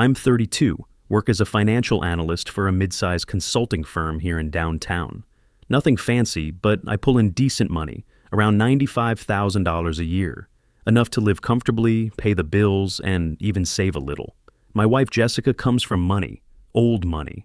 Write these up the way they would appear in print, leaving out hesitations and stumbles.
I'm 32, work as a financial analyst for a mid-sized consulting firm here in downtown. Nothing fancy, but I pull in decent money, around $95,000 a year, enough to live comfortably, pay the bills, and even save a little. My wife Jessica comes from money, old money,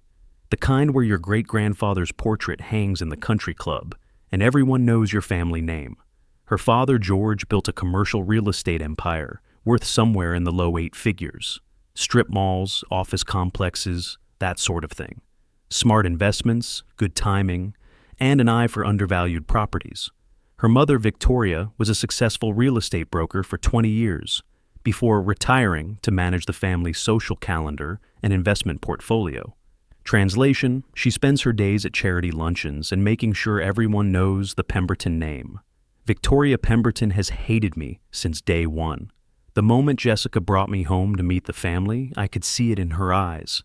the kind where your great-grandfather's portrait hangs in the country club, and everyone knows your family name. Her father, George, built a commercial real estate empire worth somewhere in the low eight figures. Strip malls, office complexes, that sort of thing. Smart investments, good timing, and an eye for undervalued properties. Her mother, Victoria, was a successful real estate broker for 20 years, before retiring to manage the family's social calendar and investment portfolio. Translation, she spends her days at charity luncheons and making sure everyone knows the Pemberton name. Victoria Pemberton has hated me since day one. The moment Jessica brought me home to meet the family, I could see it in her eyes.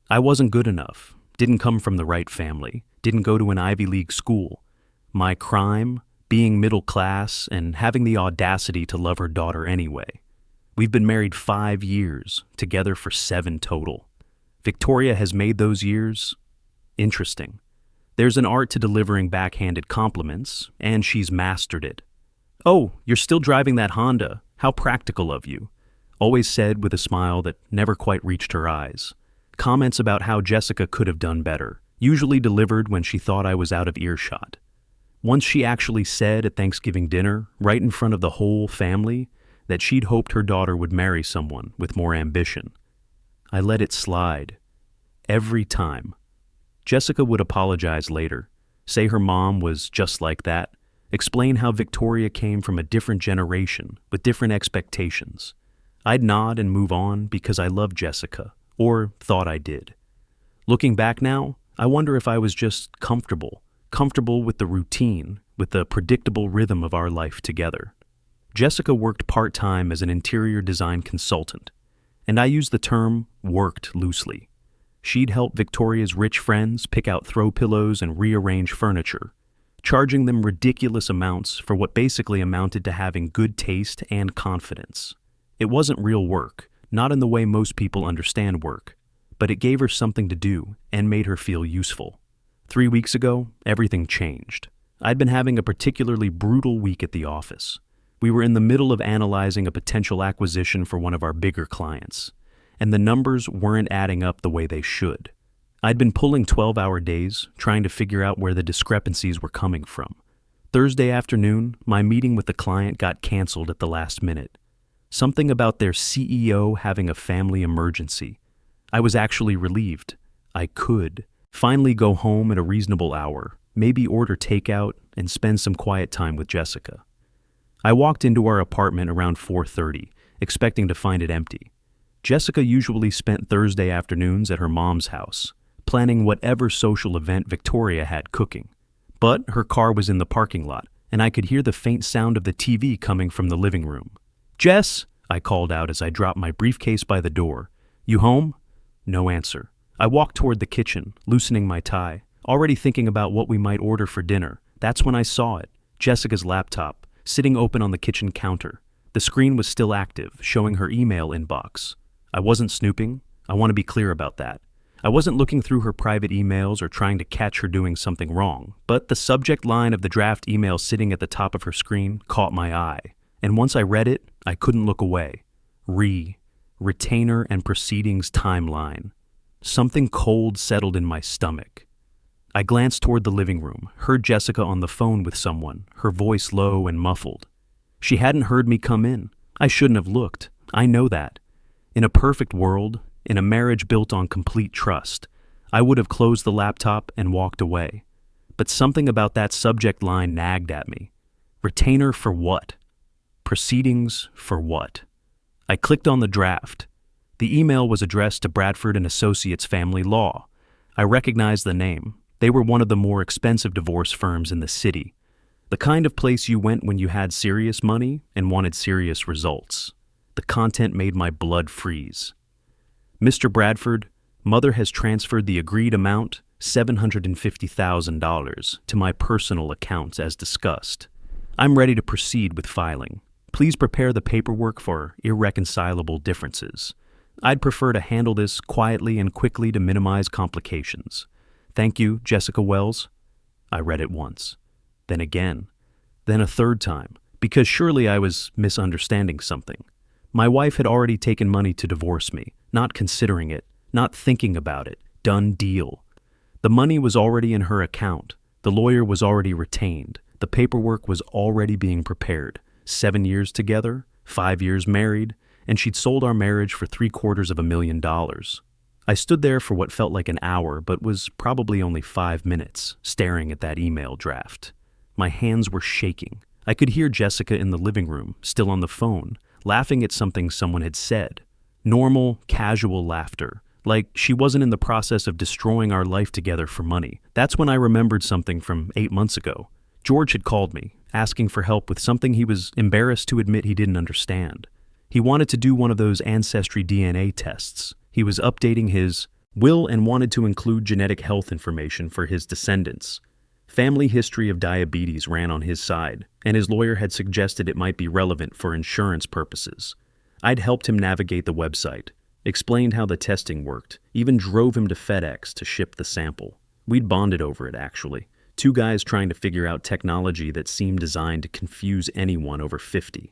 I wasn't good enough, didn't come from the right family, didn't go to an Ivy League school. My crime, being middle class and having the audacity to love her daughter anyway. We've been married 5 years, together for 7 total. Victoria has made those years interesting. There's an art to delivering backhanded compliments, and she's mastered it. "Oh, you're still driving that Honda. How practical of you," always said with a smile that never quite reached her eyes. Comments about how Jessica could have done better, usually delivered when she thought I was out of earshot. Once she actually said at Thanksgiving dinner, right in front of the whole family, that she'd hoped her daughter would marry someone with more ambition. I let it slide. Every time. Jessica would apologize later, say her mom was just like that, explain how Victoria came from a different generation with different expectations. I'd nod and move on because I loved Jessica, or thought I did. Looking back now, I wonder if I was just comfortable with the routine, with the predictable rhythm of our life together. Jessica worked part-time as an interior design consultant, and I use the term worked loosely. She'd help Victoria's rich friends pick out throw pillows and rearrange furniture, charging them ridiculous amounts for what basically amounted to having good taste and confidence. It wasn't real work, not in the way most people understand work, but it gave her something to do and made her feel useful. 3 weeks ago, everything changed. I'd been having a particularly brutal week at the office. We were in the middle of analyzing a potential acquisition for one of our bigger clients, and the numbers weren't adding up the way they should. I'd been pulling 12-hour days, trying to figure out where the discrepancies were coming from. Thursday afternoon, my meeting with the client got canceled at the last minute. Something about their CEO having a family emergency. I was actually relieved. I could finally go home at a reasonable hour, maybe order takeout, and spend some quiet time with Jessica. I walked into our apartment around 4:30, expecting to find it empty. Jessica usually spent Thursday afternoons at her mom's house, planning whatever social event Victoria had cooking. But her car was in the parking lot, and I could hear the faint sound of the TV coming from the living room. "Jess," I called out as I dropped my briefcase by the door. "You home?" No answer. I walked toward the kitchen, loosening my tie, already thinking about what we might order for dinner. That's when I saw it, Jessica's laptop, sitting open on the kitchen counter. The screen was still active, showing her email inbox. I wasn't snooping. I want to be clear about that. I wasn't looking through her private emails or trying to catch her doing something wrong, but the subject line of the draft email sitting at the top of her screen caught my eye, and once I read it, I couldn't look away. Retainer and proceedings timeline. Something cold settled in my stomach. I glanced toward the living room, heard Jessica on the phone with someone, her voice low and muffled. She hadn't heard me come in. I shouldn't have looked. I know that. In a perfect world, in a marriage built on complete trust, I would have closed the laptop and walked away. But something about that subject line nagged at me. Retainer for what? Proceedings for what? I clicked on the draft. The email was addressed to Bradford and Associates Family Law. I recognized the name. They were one of the more expensive divorce firms in the city. The kind of place you went when you had serious money and wanted serious results. The content made my blood freeze. "Mr. Bradford, Mother has transferred the agreed amount, $750,000, to my personal account as discussed. I'm ready to proceed with filing. Please prepare the paperwork for irreconcilable differences. I'd prefer to handle this quietly and quickly to minimize complications. Thank you, Jessica Wells. I read it once, then again, then a third time, because surely I was misunderstanding something. My wife had already taken money to divorce me, not considering it, not thinking about it. Done deal. The money was already in her account. The lawyer was already retained. The paperwork was already being prepared. 7 years together, 5 years married, and she'd sold our marriage for $750,000. I stood there for what felt like an hour, but was probably only 5 minutes, staring at that email draft. My hands were shaking. I could hear Jessica in the living room, still on the phone, laughing at something someone had said. Normal, casual laughter, like she wasn't in the process of destroying our life together for money. That's when I remembered something from 8 months ago. George had called me, asking for help with something he was embarrassed to admit he didn't understand. He wanted to do one of those ancestry DNA tests. He was updating his will and wanted to include genetic health information for his descendants. Family history of diabetes ran on his side, and his lawyer had suggested it might be relevant for insurance purposes. I'd helped him navigate the website, explained how the testing worked, even drove him to FedEx to ship the sample. We'd bonded over it, actually. Two guys trying to figure out technology that seemed designed to confuse anyone over 50.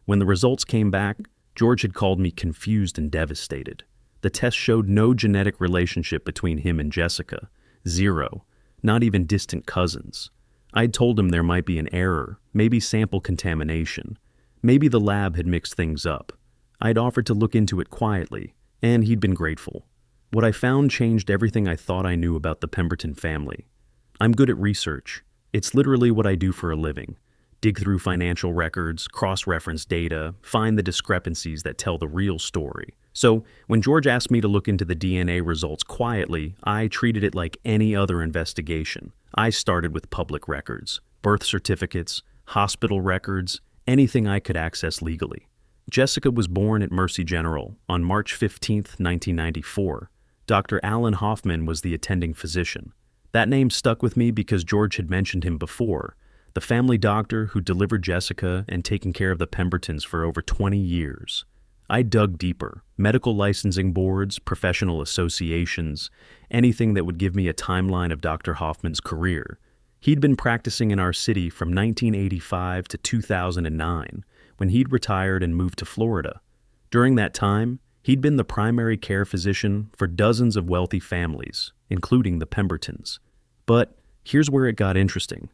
When the results came back, George had called me confused and devastated. The test showed no genetic relationship between him and Jessica. Zero. Not even distant cousins. I'd told him there might be an error, maybe sample contamination. Maybe the lab had mixed things up. I'd offered to look into it quietly, and he'd been grateful. What I found changed everything I thought I knew about the Pemberton family. I'm good at research. It's literally what I do for a living. Dig through financial records, cross-reference data, find the discrepancies that tell the real story. So, when George asked me to look into the DNA results quietly, I treated it like any other investigation. I started with public records, birth certificates, hospital records, anything I could access legally. Jessica was born at Mercy General on March 15, 1994. Dr. Alan Hoffman was the attending physician. That name stuck with me because George had mentioned him before, the family doctor who delivered Jessica and taken care of the Pembertons for over 20 years. I dug deeper. Medical licensing boards, professional associations, anything that would give me a timeline of Dr. Hoffman's career. He'd been practicing in our city from 1985 to 2009, when he'd retired and moved to Florida. During that time, he'd been the primary care physician for dozens of wealthy families, including the Pembertons. But here's where it got interesting.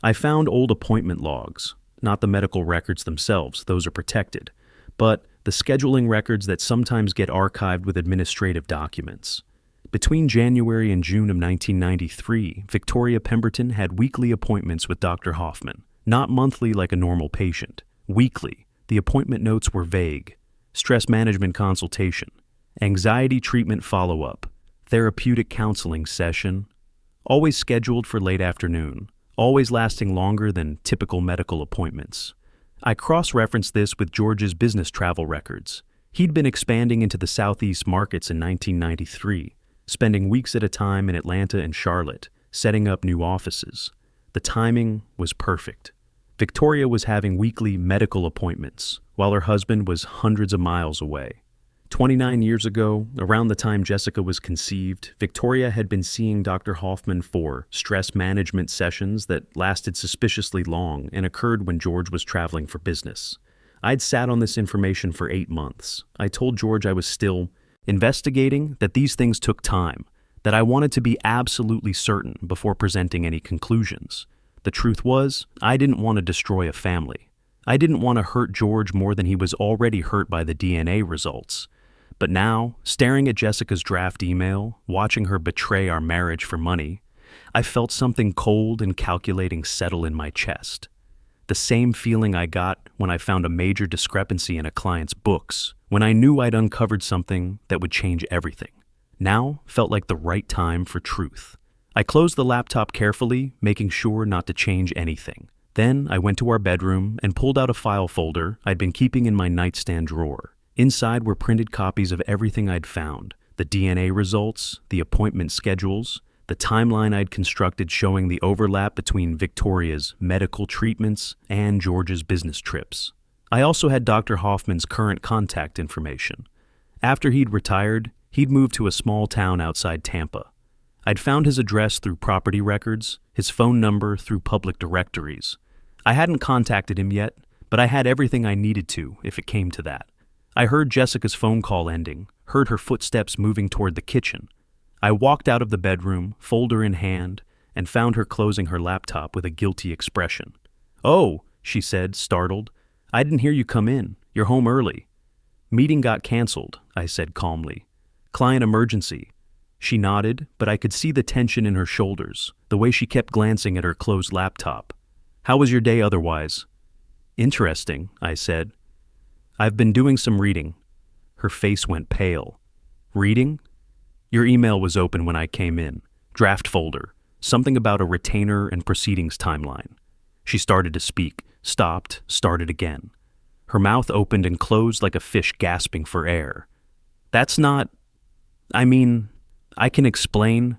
I found old appointment logs, not the medical records themselves, those are protected, but the scheduling records that sometimes get archived with administrative documents. Between January and June of 1993, Victoria Pemberton had weekly appointments with Dr. Hoffman, not monthly like a normal patient. Weekly. The appointment notes were vague. Stress management consultation, anxiety treatment follow-up, therapeutic counseling session, always scheduled for late afternoon, always lasting longer than typical medical appointments. I cross-referenced this with George's business travel records. He'd been expanding into the Southeast markets in 1993, spending weeks at a time in Atlanta and Charlotte, setting up new offices. The timing was perfect. Victoria was having weekly medical appointments, while her husband was hundreds of miles away. 29 years ago, around the time Jessica was conceived, Victoria had been seeing Dr. Hoffman for stress management sessions that lasted suspiciously long and occurred when George was traveling for business. I'd sat on this information for 8 months. I told George I was still investigating, that these things took time, that I wanted to be absolutely certain before presenting any conclusions. The truth was, I didn't want to destroy a family. I didn't want to hurt George more than he was already hurt by the DNA results. But now, staring at Jessica's draft email, watching her betray our marriage for money, I felt something cold and calculating settle in my chest. The same feeling I got when I found a major discrepancy in a client's books, when I knew I'd uncovered something that would change everything. Now felt like the right time for truth. I closed the laptop carefully, making sure not to change anything. Then I went to our bedroom and pulled out a file folder I'd been keeping in my nightstand drawer. Inside were printed copies of everything I'd found, the DNA results, the appointment schedules, the timeline I'd constructed showing the overlap between Victoria's medical treatments and George's business trips. I also had Dr. Hoffman's current contact information. After he'd retired, he'd moved to a small town outside Tampa. I'd found his address through property records, his phone number through public directories. I hadn't contacted him yet, but I had everything I needed to if it came to that. I heard Jessica's phone call ending, heard her footsteps moving toward the kitchen. I walked out of the bedroom, folder in hand, and found her closing her laptop with a guilty expression. "Oh," she said, startled. "I didn't hear you come in. You're home early." "Meeting got canceled," I said calmly. "Client emergency." She nodded, but I could see the tension in her shoulders, the way she kept glancing at her closed laptop. "How was your day otherwise?" "Interesting," I said. "I've been doing some reading." Her face went pale. "Reading?" "Your email was open when I came in. Draft folder. Something about a retainer and proceedings timeline." She started to speak, stopped, started again. Her mouth opened and closed like a fish gasping for air. "That's not... I can explain."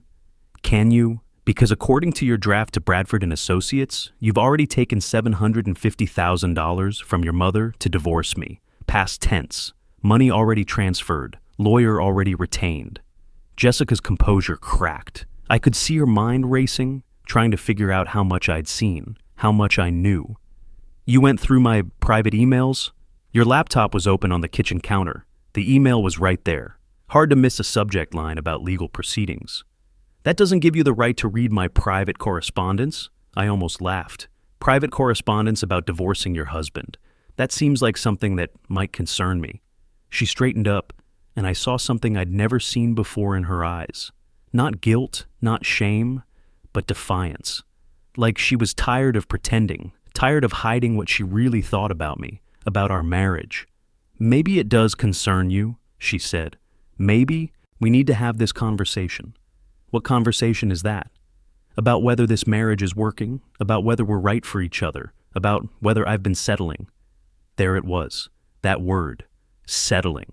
"Can you? Because according to your draft to Bradford and Associates, you've already taken $750,000 from your mother to divorce me. Past tense. Money already transferred. Lawyer already retained." Jessica's composure cracked. I could see her mind racing, trying to figure out how much I'd seen, how much I knew. "You went through my private emails?" "Your laptop was open on the kitchen counter. The email was right there. Hard to miss a subject line about legal proceedings." "That doesn't give you the right to read my private correspondence." I almost laughed. "Private correspondence about divorcing your husband. That seems like something that might concern me." She straightened up, and I saw something I'd never seen before in her eyes. Not guilt, not shame, but defiance. Like she was tired of pretending, tired of hiding what she really thought about me, about our marriage. "Maybe it does concern you," she said. "Maybe we need to have this conversation." "What conversation is that?" "About whether this marriage is working, about whether we're right for each other, about whether I've been settling." There it was, that word, settling.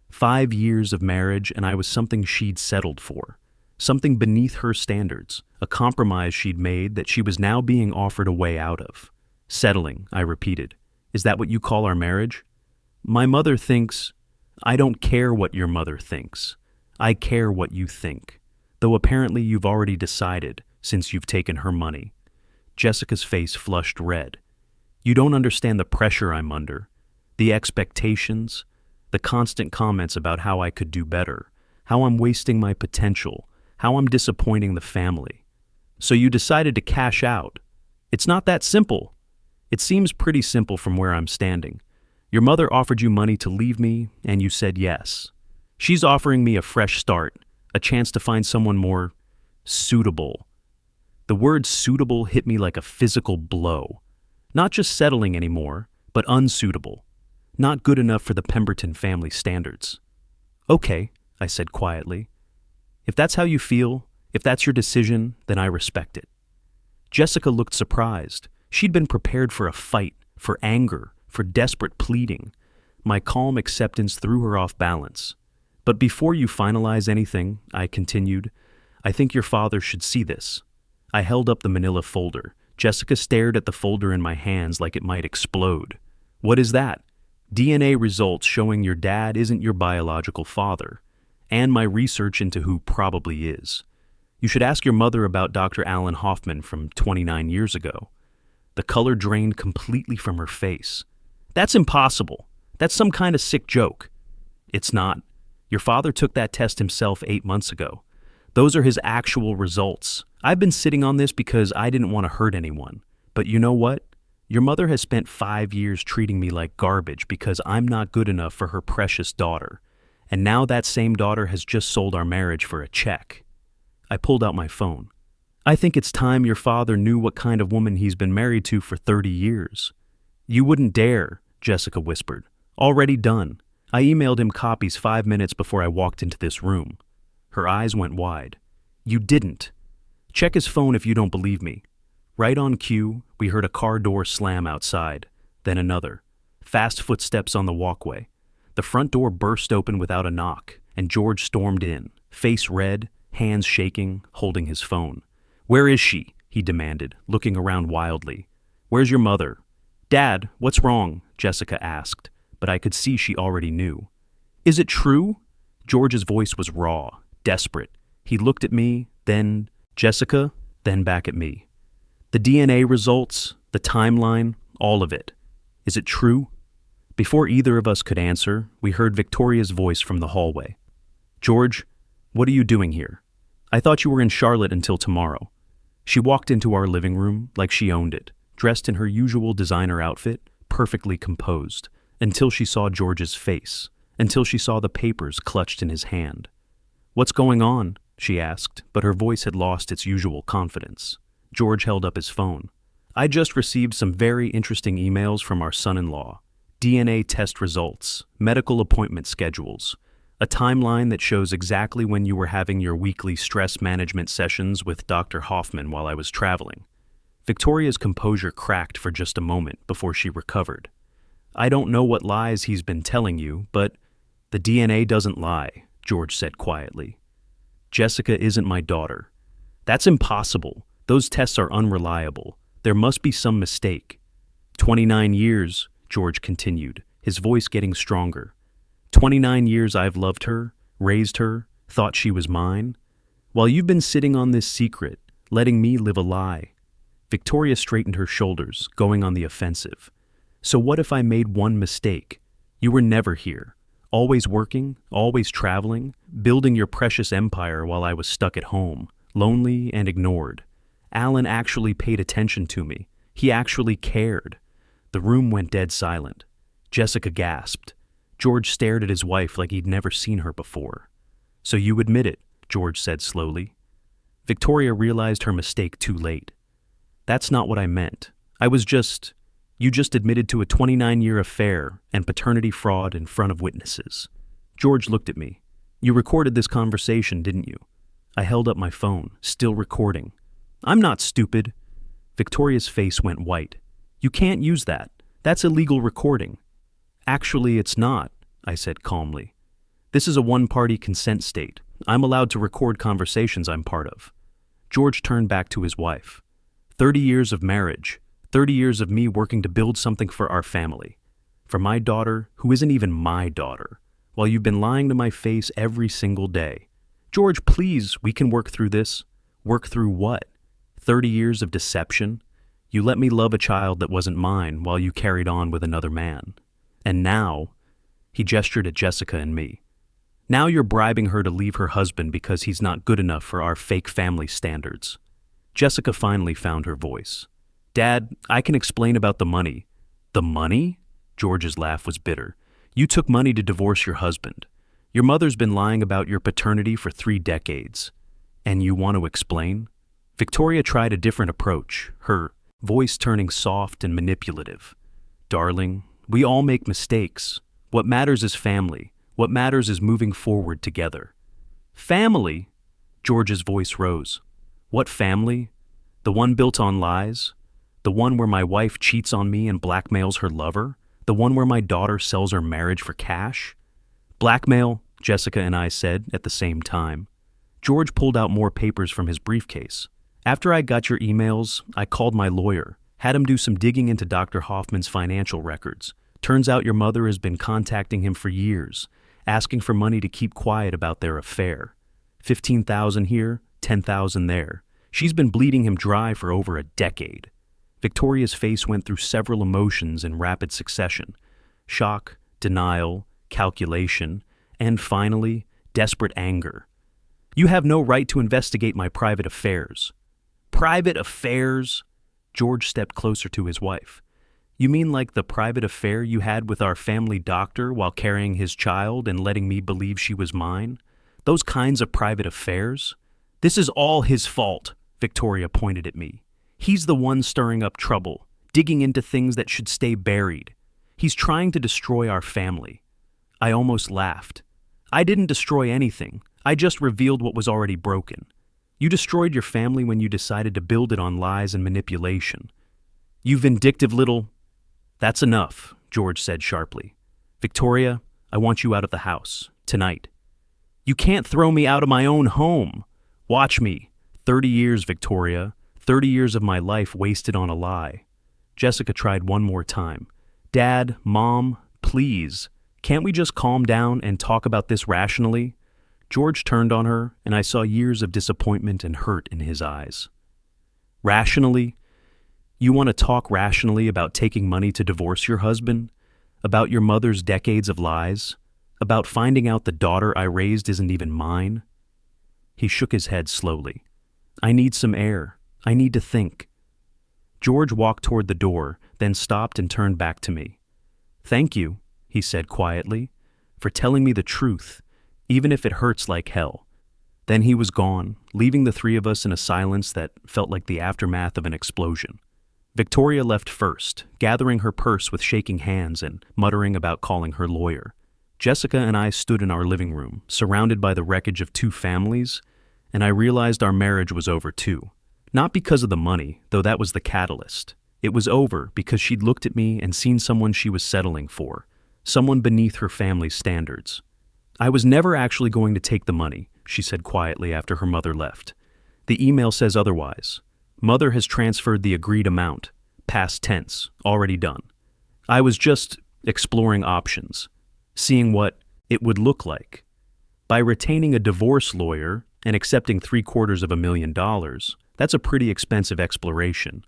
5 years of marriage, and I was something she'd settled for. Something beneath her standards, a compromise she'd made that she was now being offered a way out of. "Settling," I repeated. "Is that what you call our marriage?" "My mother thinks..." "I don't care what your mother thinks. I care what you think. Though apparently you've already decided, since you've taken her money." Jessica's face flushed red. "You don't understand the pressure I'm under, the expectations, the constant comments about how I could do better, how I'm wasting my potential, how I'm disappointing the family. So you decided to cash out. It's not that simple." "It seems pretty simple from where I'm standing. Your mother offered you money to leave me, and you said yes. She's offering me a fresh start, a chance to find someone more suitable." The word suitable hit me like a physical blow. Not just settling anymore, but unsuitable. Not good enough for the Pemberton family standards. "Okay," I said quietly. "If that's how you feel, if that's your decision, then I respect it." Jessica looked surprised. She'd been prepared for a fight, for anger, for desperate pleading. My calm acceptance threw her off balance. "But before you finalize anything," I continued, "I think your father should see this." I held up the manila folder. Jessica stared at the folder in my hands like it might explode. "What is that?" "DNA results showing your dad isn't your biological father, and my research into who probably is. You should ask your mother about Dr. Alan Hoffman from 29 years ago." The color drained completely from her face. "That's impossible. That's some kind of sick joke." "It's not. Your father took that test himself 8 months ago. Those are his actual results. I've been sitting on this because I didn't want to hurt anyone. But you know what? Your mother has spent 5 years treating me like garbage because I'm not good enough for her precious daughter. And now that same daughter has just sold our marriage for a check." I pulled out my phone. "I think it's time your father knew what kind of woman he's been married to for 30 years. "You wouldn't dare," Jessica whispered. "Already done. I emailed him copies 5 minutes before I walked into this room." Her eyes went wide. "You didn't. Check his phone if you don't believe me." Right on cue, we heard a car door slam outside, then another. Fast footsteps on the walkway. The front door burst open without a knock, and George stormed in, face red, hands shaking, holding his phone. "Where is she?" he demanded, looking around wildly. "Where's your mother?" "Dad, what's wrong?" Jessica asked, but I could see she already knew. Is it true? George's voice was raw, desperate. He looked at me, then Jessica, then back at me. The DNA results, the timeline, all of it. Is it true? Before either of us could answer, we heard Victoria's voice from the hallway. George, what are you doing here? I thought you were in Charlotte until tomorrow. She walked into our living room like she owned it, dressed in her usual designer outfit, perfectly composed, until she saw George's face, until she saw the papers clutched in his hand. What's going on? She asked, but her voice had lost its usual confidence. George held up his phone. I just received some very interesting emails from our son-in-law. DNA test results, medical appointment schedules, a timeline that shows exactly when you were having your weekly stress management sessions with Dr. Hoffman while I was traveling. Victoria's composure cracked for just a moment before she recovered. I don't know what lies he's been telling you, but the DNA doesn't lie, George said quietly. Jessica isn't my daughter. That's impossible. Those tests are unreliable. There must be some mistake. 29 years, George continued, his voice getting stronger. 29 years I've loved her, raised her, thought she was mine. While you've been sitting on this secret, letting me live a lie. Victoria straightened her shoulders, going on the offensive. So what if I made one mistake? You were never here. Always working, always traveling, building your precious empire while I was stuck at home, lonely and ignored. Alan actually paid attention to me. He actually cared. The room went dead silent. Jessica gasped. George stared at his wife like he'd never seen her before. So you admit it, George said slowly. Victoria realized her mistake too late. That's not what I meant. You just admitted to a 29-year affair and paternity fraud in front of witnesses. George looked at me. You recorded this conversation, didn't you? I held up my phone, still recording. I'm not stupid. Victoria's face went white. You can't use that. That's illegal recording. Actually, it's not, I said calmly. This is a one-party consent state. I'm allowed to record conversations I'm part of. George turned back to his wife. 30 years of marriage, 30 years of me working to build something for our family. For my daughter, who isn't even my daughter, while you've been lying to my face every single day. George, please, we can work through this. Work through what? 30 years of deception? You let me love a child that wasn't mine while you carried on with another man. And now, he gestured at Jessica and me. Now you're bribing her to leave her husband because he's not good enough for our fake family standards. Jessica finally found her voice. Dad, I can explain about the money. The money? George's laugh was bitter. You took money to divorce your husband. Your mother's been lying about your paternity for 3 decades. And you want to explain? Victoria tried a different approach, her voice turning soft and manipulative. Darling, we all make mistakes. What matters is family. What matters is moving forward together. Family? George's voice rose. What family? The one built on lies? The one where my wife cheats on me and blackmails her lover? The one where my daughter sells her marriage for cash? Blackmail, Jessica and I said at the same time. George pulled out more papers from his briefcase. After I got your emails, I called my lawyer, had him do some digging into Dr. Hoffman's financial records. Turns out your mother has been contacting him for years, asking for money to keep quiet about their affair. 15,000 here, 10,000 there. She's been bleeding him dry for over a decade. Victoria's face went through several emotions in rapid succession. Shock, denial, calculation, and finally, desperate anger. You have no right to investigate my private affairs. Private affairs? George stepped closer to his wife. You mean like the private affair you had with our family doctor while carrying his child and letting me believe she was mine? Those kinds of private affairs? This is all his fault, Victoria pointed at me. He's the one stirring up trouble, digging into things that should stay buried. He's trying to destroy our family. I almost laughed. I didn't destroy anything. I just revealed what was already broken. You destroyed your family when you decided to build it on lies and manipulation. You vindictive little... That's enough, George said sharply. Victoria, I want you out of the house, tonight. You can't throw me out of my own home. Watch me. 30 years, Victoria. 30 years of my life wasted on a lie. Jessica tried one more time. Dad, Mom, please. Can't we just calm down and talk about this rationally? George turned on her, and I saw years of disappointment and hurt in his eyes. Rationally? You want to talk rationally about taking money to divorce your husband? About your mother's decades of lies? About finding out the daughter I raised isn't even mine? He shook his head slowly. I need some air. I need to think. George walked toward the door, then stopped and turned back to me. Thank you, he said quietly, for telling me the truth, even if it hurts like hell. Then he was gone, leaving the three of us in a silence that felt like the aftermath of an explosion. Victoria left first, gathering her purse with shaking hands and muttering about calling her lawyer. Jessica and I stood in our living room, surrounded by the wreckage of two families, and I realized our marriage was over too. Not because of the money, though that was the catalyst. It was over because she'd looked at me and seen someone she was settling for, someone beneath her family's standards. I was never actually going to take the money, she said quietly after her mother left. The email says otherwise. Mother has transferred the agreed amount, past tense, already done. I was just exploring options, seeing what it would look like. By retaining a divorce lawyer and accepting $750,000, that's a pretty expensive exploration.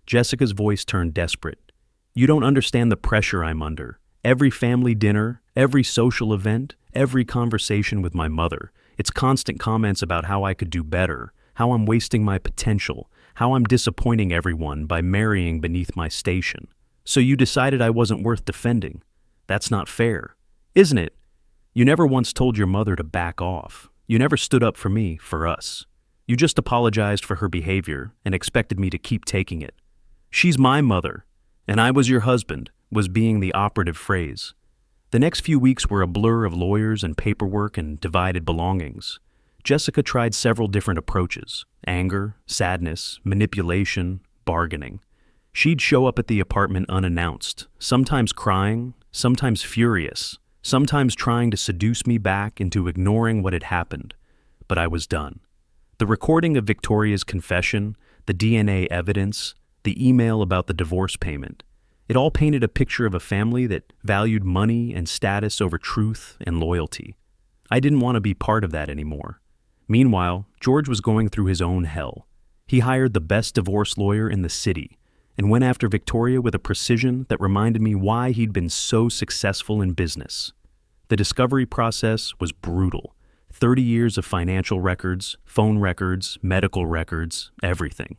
Jessica's voice turned desperate. You don't understand the pressure I'm under. Every family dinner, every social event, every conversation with my mother, it's constant comments about how I could do better, how I'm wasting my potential, how I'm disappointing everyone by marrying beneath my station. So you decided I wasn't worth defending. That's not fair, isn't it? You never once told your mother to back off. You never stood up for me, for us. You just apologized for her behavior and expected me to keep taking it. She's my mother, and I was your husband, was being the operative phrase. The next few weeks were a blur of lawyers and paperwork and divided belongings. Jessica tried several different approaches: anger, sadness, manipulation, bargaining. She'd show up at the apartment unannounced, sometimes crying, sometimes furious, sometimes trying to seduce me back into ignoring what had happened. But I was done. The recording of Victoria's confession, the DNA evidence, the email about the divorce payment, it all painted a picture of a family that valued money and status over truth and loyalty. I didn't want to be part of that anymore. Meanwhile, George was going through his own hell. He hired the best divorce lawyer in the city and went after Victoria with a precision that reminded me why he'd been so successful in business. The discovery process was brutal. 30 years of financial records, phone records, medical records, everything.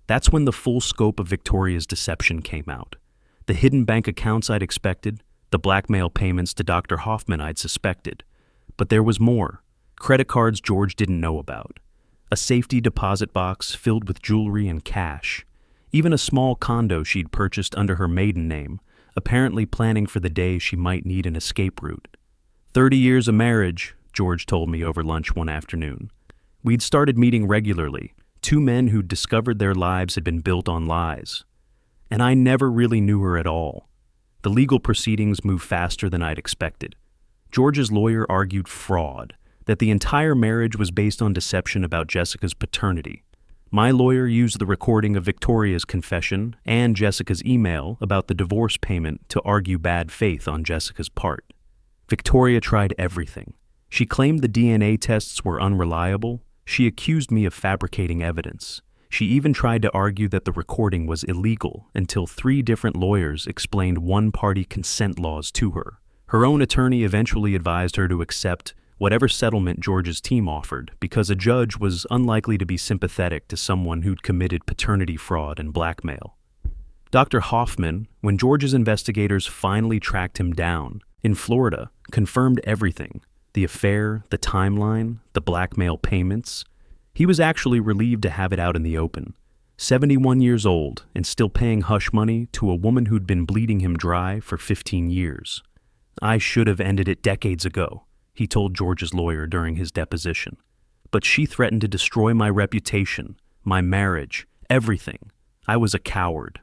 That's when the full scope of Victoria's deception came out. The hidden bank accounts I'd expected, the blackmail payments to Dr. Hoffman I'd suspected. But there was more. Credit cards George didn't know about. A safety deposit box filled with jewelry and cash. Even a small condo she'd purchased under her maiden name, apparently planning for the day she might need an escape route. 30 years of marriage, George told me over lunch one afternoon. We'd started meeting regularly, two men who'd discovered their lives had been built on lies. And I never really knew her at all. The legal proceedings moved faster than I'd expected. George's lawyer argued fraud, that the entire marriage was based on deception about Jessica's paternity. My lawyer used the recording of Victoria's confession and Jessica's email about the divorce payment to argue bad faith on Jessica's part. Victoria tried everything. She claimed the DNA tests were unreliable. She accused me of fabricating evidence. She even tried to argue that the recording was illegal until 3 different lawyers explained one-party consent laws to her. Her own attorney eventually advised her to accept whatever settlement George's team offered because a judge was unlikely to be sympathetic to someone who'd committed paternity fraud and blackmail. Dr. Hoffman, when George's investigators finally tracked him down in Florida, confirmed everything: the affair, the timeline, the blackmail payments. He was actually relieved to have it out in the open. 71 years old and still paying hush money to a woman who'd been bleeding him dry for 15 years. I should have ended it decades ago, he told George's lawyer during his deposition. But she threatened to destroy my reputation, my marriage, everything. I was a coward.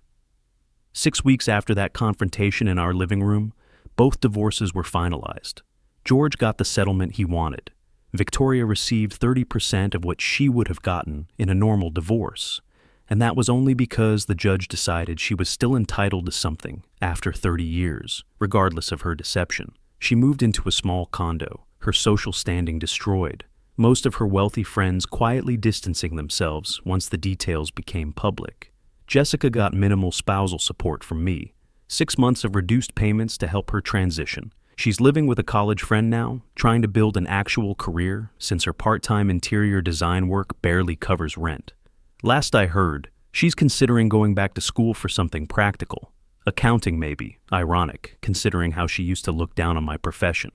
6 weeks after that confrontation in our living room, both divorces were finalized. George got the settlement he wanted. Victoria received 30% of what she would have gotten in a normal divorce, and that was only because the judge decided she was still entitled to something after 30 years, regardless of her deception. She moved into a small condo, her social standing destroyed, most of her wealthy friends quietly distancing themselves once the details became public. Jessica got minimal spousal support from me, 6 months of reduced payments to help her transition. She's living with a college friend now, trying to build an actual career since her part-time interior design work barely covers rent. Last I heard, she's considering going back to school for something practical. Accounting maybe, ironic, considering how she used to look down on my profession.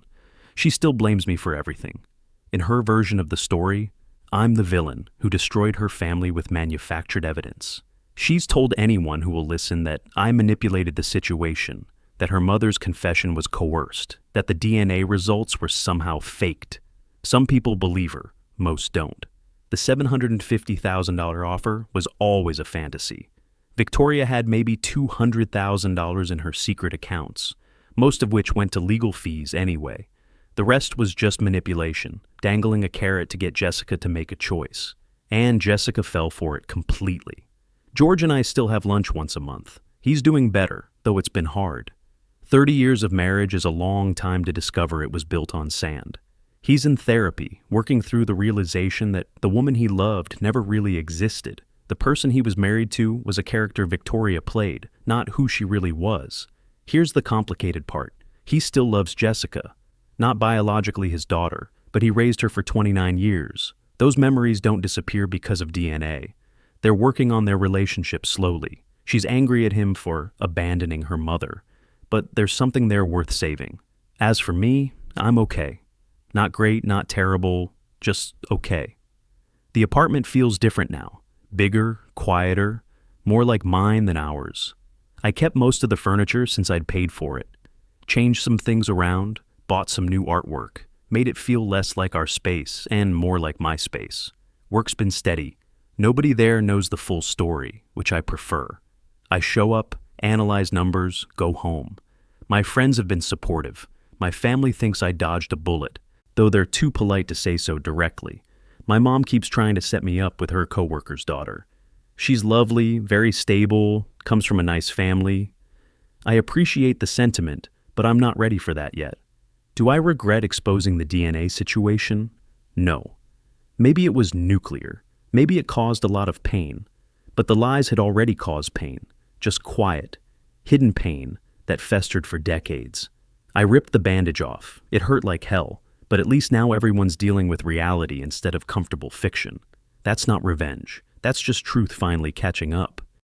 She still blames me for everything. In her version of the story, I'm the villain who destroyed her family with manufactured evidence. She's told anyone who will listen that I manipulated the situation, that her mother's confession was coerced, that the DNA results were somehow faked. Some people believe her, most don't. The $750,000 offer was always a fantasy. Victoria had maybe $200,000 in her secret accounts, most of which went to legal fees anyway. The rest was just manipulation, dangling a carrot to get Jessica to make a choice. And Jessica fell for it completely. George and I still have lunch once a month. He's doing better, though it's been hard. 30 years of marriage is a long time to discover it was built on sand. He's in therapy, working through the realization that the woman he loved never really existed. The person he was married to was a character Victoria played, not who she really was. Here's the complicated part. He still loves Jessica. Not biologically his daughter, but he raised her for 29 years. Those memories don't disappear because of DNA. They're working on their relationship slowly. She's angry at him for abandoning her mother, but there's something there worth saving. As for me, I'm okay. Not great, not terrible, just okay. The apartment feels different now. Bigger, quieter, more like mine than ours. I kept most of the furniture since I'd paid for it. Changed some things around, bought some new artwork, made it feel less like our space and more like my space. Work's been steady. Nobody there knows the full story, which I prefer. I show up, analyze numbers, go home. My friends have been supportive. My family thinks I dodged a bullet, though they're too polite to say so directly. My mom keeps trying to set me up with her coworker's daughter. She's lovely, very stable, comes from a nice family. I appreciate the sentiment, but I'm not ready for that yet. Do I regret exposing the DNA situation? No. Maybe it was nuclear. Maybe it caused a lot of pain. But the lies had already caused pain, just quiet, hidden pain that festered for decades. I ripped the bandage off. It hurt like hell, but at least now everyone's dealing with reality instead of comfortable fiction. That's not revenge. That's just truth finally catching up.